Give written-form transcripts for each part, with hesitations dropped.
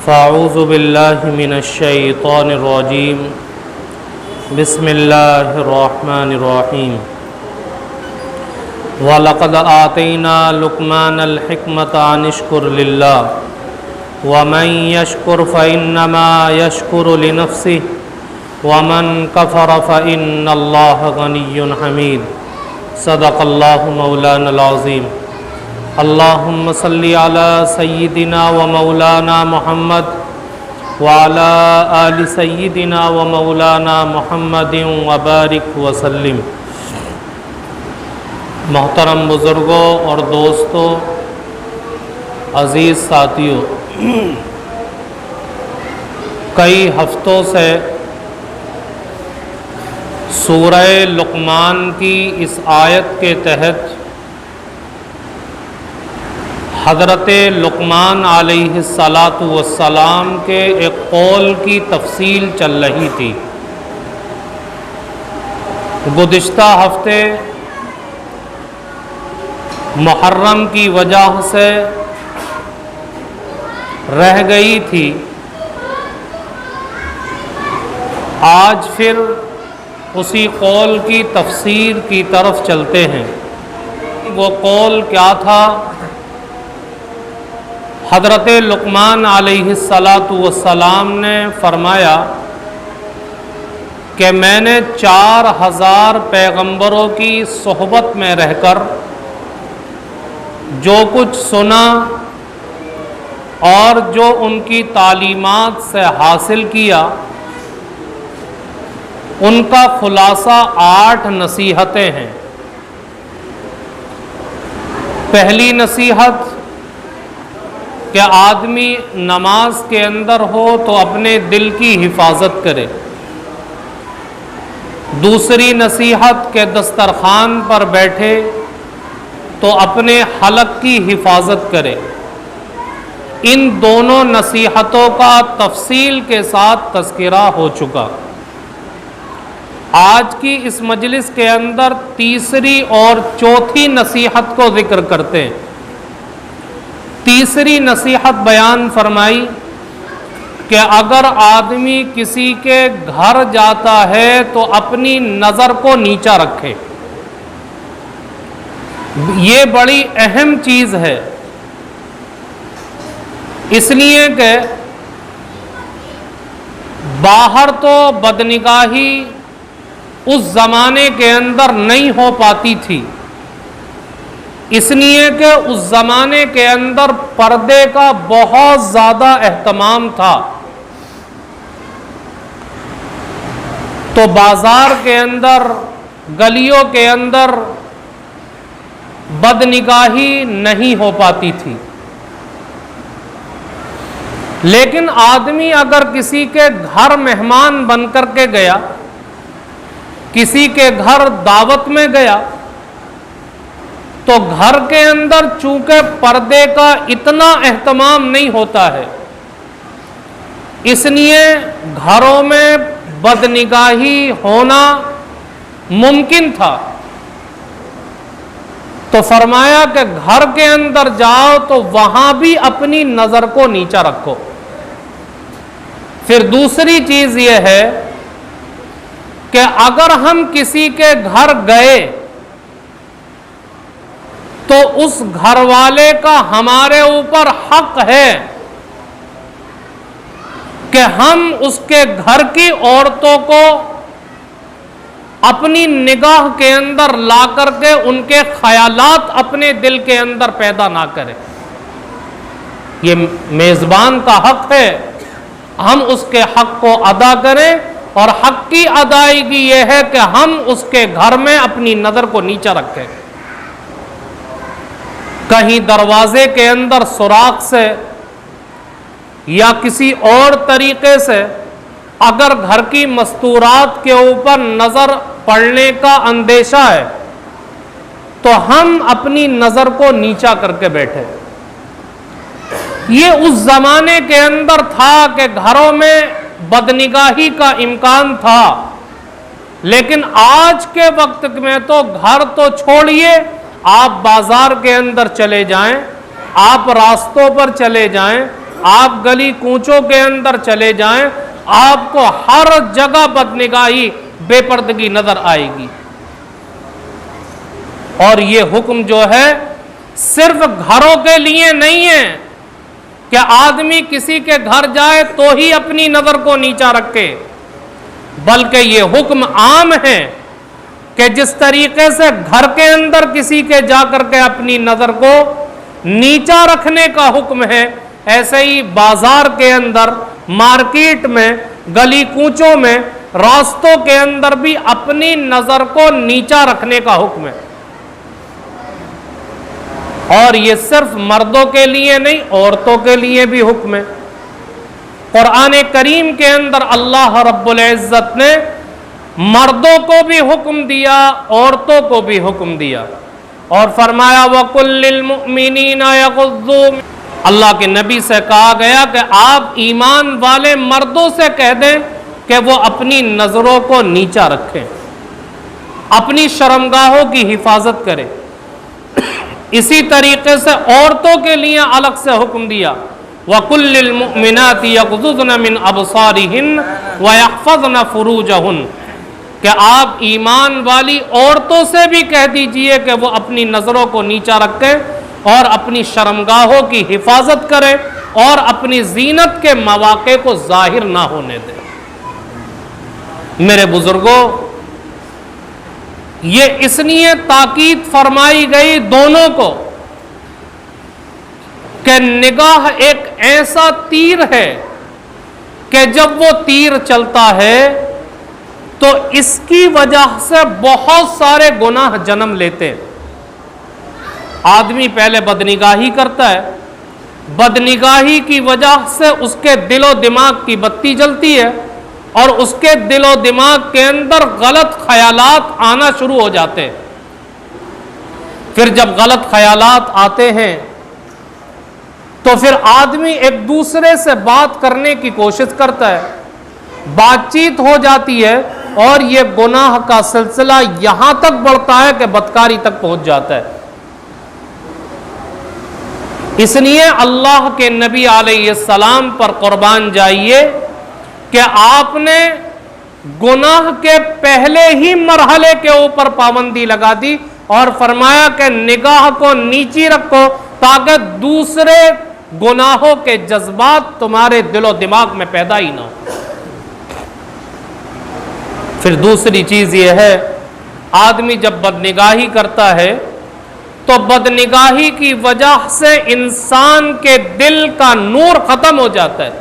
फ़अऊज़ु बिल्लाहि मिनश्शैतानिर्रजीम बिस्मिल्लाहिर्रहमानिर्रहीम वलक़द आतैना लुक़मानल हिकमता अनिश्कुर लिल्लाह वमन यशकुर फ़इन्नमा यशकुरु लिनफ़्सिहि वमन कफ़र फ़इन्नल्लाह गनिय्युन हमीद। सदक़ल्लाहु मौलानल अज़ीम। अल्लाहुम्म सल्लि अला सय्यिदिना व मौलाना मुहम्मद व अला आलि सय्यिदिना व मौलाना मुहम्मदिन व बारिक व सल्लिम। मोहतरम बुज़ुर्गों और दोस्तों, अज़ीज़ साथियों, कई हफ्तों से सूरह लुक़मान की इस आयत के तहत हज़रत लुक़मान अलैहिस्सलातु वस्सलाम के एक कौल की तफसील चल रही थी। गुज़िश्ता हफ्ते मुहर्रम की वजह से रह गई थी। आज फिर उसी कौल की तफसीर की तरफ चलते हैं। वो कौल क्या था? हज़रत लुक़मान अलैहिस्सलातु वस्सलाम ने फरमाया कि मैंने 4000 पैगंबरों की सोहबत में रहकर जो कुछ सुना और जो उनकी तालीमात से हासिल किया, उनका खुलासा 8 नसीहतें हैं। पहली नसीहत कि आदमी नमाज के अंदर हो तो अपने दिल की हिफाजत करे। दूसरी नसीहत कि दस्तरखान पर बैठे तो अपने हलक की हिफाजत करे। इन दोनों नसीहतों का तफसील के साथ तज़किरा हो चुका। आज की इस मजलिस के अंदर तीसरी और चौथी नसीहत को जिक्र करते हैं। तीसरी नसीहत बयान फरमाई कि अगर आदमी किसी के घर जाता है तो अपनी नज़र को नीचा रखे। ये बड़ी अहम चीज़ है, इसलिए कि बाहर तो बदनिगाही उस ज़माने के अंदर नहीं हो पाती थी, इसलिए कि उस ज़माने के अंदर पर्दे का बहुत ज़्यादा एहतमाम था। तो बाज़ार के अंदर, गलियों के अंदर बदनिगाही नहीं हो पाती थी। लेकिन आदमी अगर किसी के घर मेहमान बन कर के गया, किसी के घर दावत में गया, तो घर के अंदर चूंकि पर्दे का इतना एहतमाम नहीं होता है, इसलिए घरों में बदनिगाही होना मुमकिन था। तो फरमाया कि घर के अंदर जाओ तो वहां भी अपनी नजर को नीचा रखो। फिर दूसरी चीज यह है कि अगर हम किसी के घर गए तो उस घर वाले का हमारे ऊपर हक है कि हम उसके घर की औरतों को अपनी निगाह के अंदर ला करके उनके ख्यालात अपने दिल के अंदर पैदा ना करें। ये मेज़बान का हक है, हम उसके हक को अदा करें। और हक की अदायगी यह है कि हम उसके घर में अपनी नज़र को नीचा रखें। कहीं दरवाजे के अंदर सुराख से या किसी और तरीके से अगर घर की मस्तूरात के ऊपर नज़र पड़ने का अंदेशा है तो हम अपनी नज़र को नीचा करके बैठे। ये उस ज़माने के अंदर था कि घरों में बदनिगाही का इम्कान था, लेकिन आज के वक्त में तो घर तो छोड़िए, आप बाजार के अंदर चले जाएं, आप रास्तों पर चले जाएं, आप गली कूचों के अंदर चले जाएं, आपको हर जगह बदनिगाही, बेपर्दगी नजर आएगी। और ये हुक्म जो है सिर्फ घरों के लिए नहीं है कि आदमी किसी के घर जाए तो ही अपनी नजर को नीचा रखे, बल्कि ये हुक्म आम है कि जिस तरीके से घर के अंदर किसी के जाकर के अपनी नजर को नीचा रखने का हुक्म है, ऐसे ही बाजार के अंदर, मार्केट में, गली कूचों में, रास्तों के अंदर भी अपनी नजर को नीचा रखने का हुक्म है। और ये सिर्फ मर्दों के लिए नहीं, औरतों के लिए भी हुक्म है। कुरान करीम के अंदर अल्लाह रब्बुल इज्जत ने मर्दों को भी हुक्म दिया, औरतों को भी हुक्म दिया और फरमाया वकुल्लिल मुमिनीना यगुज़्ज़ू। अल्लाह के नबी से कहा गया कि आप ईमान वाले मर्दों से कह दें कि वो अपनी नजरों को नीचा रखें, अपनी शर्मगाहों की हिफाजत करें। इसी तरीके से औरतों के लिए अलग से हुक्म दिया वकुल्लिल मुमिनाति यग़ुज़्ज़ुना मिन अबसारिहिन्न व यहफ़ज़्ना फ़ुरूजहुन्न, कि आप ईमान वाली औरतों से भी कह दीजिए कि वो अपनी नज़रों को नीचा रखें और अपनी शर्मगाहों की हिफाजत करें और अपनी जीनत के मौके को जाहिर ना होने दें। मेरे बुजुर्गों, ये इसलिए ताकीद फरमाई गई दोनों को कि निगाह एक ऐसा तीर है कि जब वो तीर चलता है तो इसकी वजह से बहुत सारे गुनाह जन्म लेते हैं। आदमी पहले बदनिगाही करता है, बदनिगाही की वजह से उसके दिलो दिमाग की बत्ती जलती है और उसके दिलो दिमाग के अंदर गलत ख्यालात आना शुरू हो जाते हैं। फिर जब गलत ख्यालात आते हैं तो फिर आदमी एक दूसरे से बात करने की कोशिश करता है, बातचीत हो जाती है और यह गुनाह का सिलसिला यहां तक बढ़ता है कि बदकारी तक पहुंच जाता है। इसलिए अल्लाह के नबी अलैहिस्सलाम पर कुर्बान जाइए कि आपने गुनाह के पहले ही मरहले के ऊपर पाबंदी लगा दी और फरमाया कि निगाह को नीची रखो ताकि दूसरे गुनाहों के जज्बात तुम्हारे दिलो दिमाग में पैदा ही ना हो। फिर दूसरी चीज यह है, आदमी जब बदनिगाही करता है तो बदनिगाही की वजह से इंसान के दिल का नूर खत्म हो जाता है,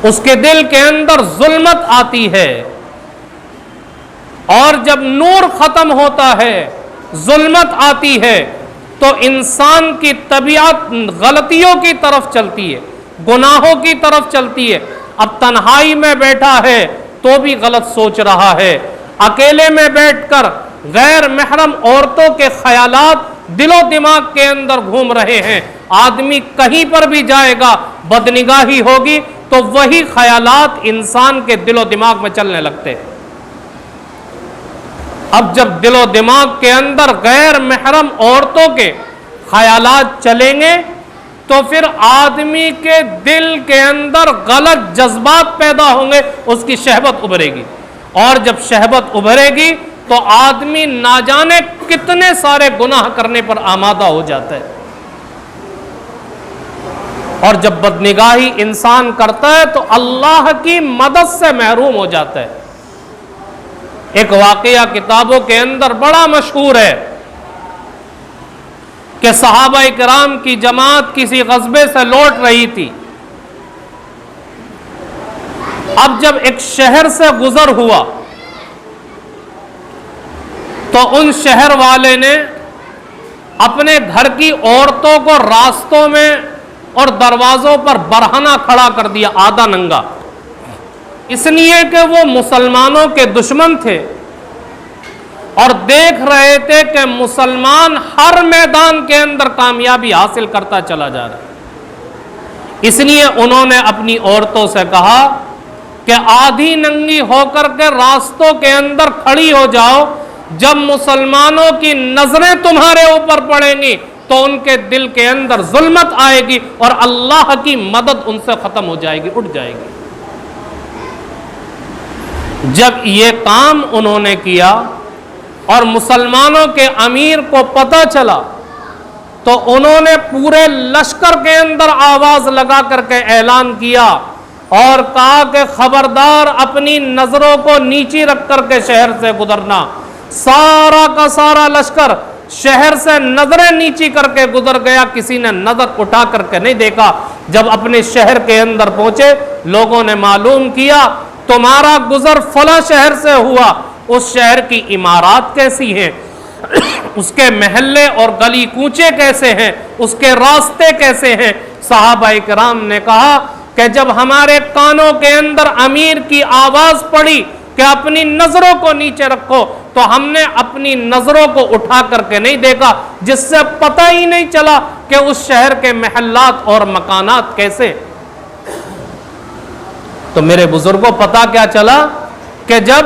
उसके दिल के अंदर जुल्मत आती है और जब नूर खत्म होता है, जुल्मत आती है तो इंसान की तबीयत गलतियों की तरफ चलती है, गुनाहों की तरफ चलती है। अब तन्हाई में बैठा है तो भी गलत सोच रहा है, अकेले में बैठकर गैर महरम औरतों के ख्यालात दिलो दिमाग के अंदर घूम रहे हैं। आदमी कहीं पर भी जाएगा, बदनिगाही होगी तो वही ख्यालात इंसान के दिलो दिमाग में चलने लगते हैं। अब जब दिलो दिमाग के अंदर गैर महरम औरतों के ख्यालात चलेंगे तो फिर आदमी के दिल के अंदर गलत जज्बात पैदा होंगे, उसकी शहवत उभरेगी और जब शहवत उभरेगी तो आदमी ना जाने कितने सारे गुनाह करने पर आमादा हो जाता है। और जब बदनिगाही इंसान करता है तो अल्लाह की मदद से महरूम हो जाता है। एक वाकया किताबों के अंदर बड़ा मशहूर है कि सहाबा इकराम की जमात किसी ग़ज़बे से लौट रही थी। अब जब एक शहर से गुजर हुआ तो उन शहर वाले ने अपने घर की औरतों को रास्तों में और दरवाजों पर बरहना खड़ा कर दिया, आधा नंगा, इसलिए कि वो मुसलमानों के दुश्मन थे और देख रहे थे कि मुसलमान हर मैदान के अंदर कामयाबी हासिल करता चला जा रहा है। इसलिए उन्होंने अपनी औरतों से कहा कि आधी नंगी होकर के रास्तों के अंदर खड़ी हो जाओ, जब मुसलमानों की नजरें तुम्हारे ऊपर पड़ेंगी तो उनके दिल के अंदर जुल्मत आएगी और अल्लाह की मदद उनसे खत्म हो जाएगी, उठ जाएगी। जब ये काम उन्होंने किया और मुसलमानों के अमीर को पता चला तो उन्होंने पूरे लश्कर के अंदर आवाज लगा करके ऐलान किया और कहा कि खबरदार अपनी नजरों को नीची रख करके शहर से गुजरना। सारा का सारा लश्कर शहर से नजरें नीची करके गुजर गया, किसी ने नजर उठा करके नहीं देखा। जब अपने शहर के अंदर पहुंचे, लोगों ने मालूम किया तुम्हारा गुजर फला शहर से हुआ, उस शहर की इमारत कैसी है, उसके महल्ले और गली कूचे कैसे हैं, उसके रास्ते कैसे हैं। सहाबाए किराम ने कहा कि जब हमारे कानों के अंदर अमीर की आवाज पड़ी कि अपनी नजरों को नीचे रखो, तो हमने अपनी नजरों को उठा करके नहीं देखा, जिससे पता ही नहीं चला कि उस शहर के महल्लात और मकानात कैसे। तो मेरे बुजुर्गों, पता क्या चला कि जब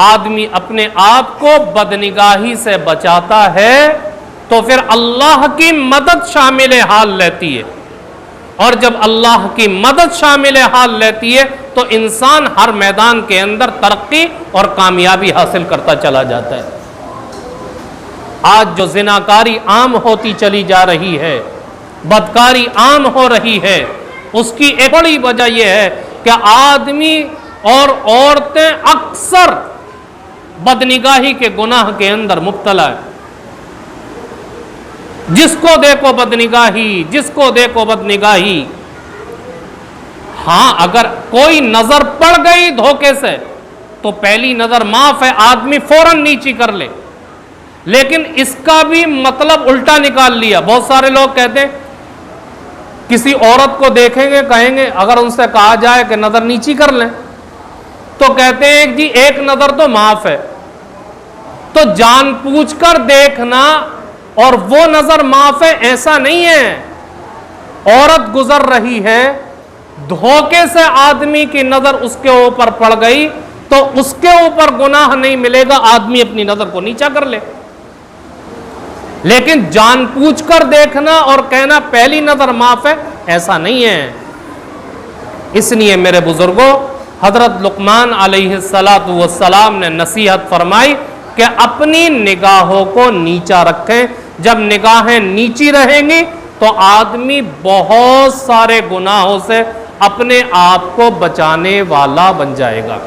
आदमी अपने आप को बदनिगाही से बचाता है तो फिर अल्लाह की मदद शामिल हाल लेती है, और जब अल्लाह की मदद शामिल हाल लेती है तो इंसान हर मैदान के अंदर तरक्की और कामयाबी हासिल करता चला जाता है। आज जो जिनाकारी आम होती चली जा रही है, बदकारी आम हो रही है, उसकी एक बड़ी वजह यह है कि आदमी और औरतें अक्सर बदनिगाही के गुनाह के अंदर मुब्तला है। जिसको देखो बदनिगाही, जिसको देखो बदनिगाही। हां, अगर कोई नजर पड़ गई धोखे से तो पहली नजर माफ है, आदमी फौरन नीची कर ले। लेकिन इसका भी मतलब उल्टा निकाल लिया। बहुत सारे लोग कहते हैं, किसी औरत को देखेंगे, कहेंगे, अगर उनसे कहा जाए कि नजर नीची कर लें तो कहते हैं जी एक नजर तो माफ है। तो जानबूझकर देखना और वो नजर माफ है ऐसा नहीं है। औरत गुजर रही है, धोखे से आदमी की नजर उसके ऊपर पड़ गई तो उसके ऊपर गुनाह नहीं मिलेगा, आदमी अपनी नजर को नीचा कर ले। लेकिन जानबूझकर देखना और कहना पहली नजर माफ है, ऐसा नहीं है। इसलिए मेरे बुजुर्गों, हजरत लुकमान अलैहिस्सलातु वस्सलाम ने नसीहत फरमाई कि अपनी निगाहों को नीचा रखें। जब निगाहें नीची रहेंगी तो आदमी बहुत सारे गुनाहों से अपने आप को बचाने वाला बन जाएगा।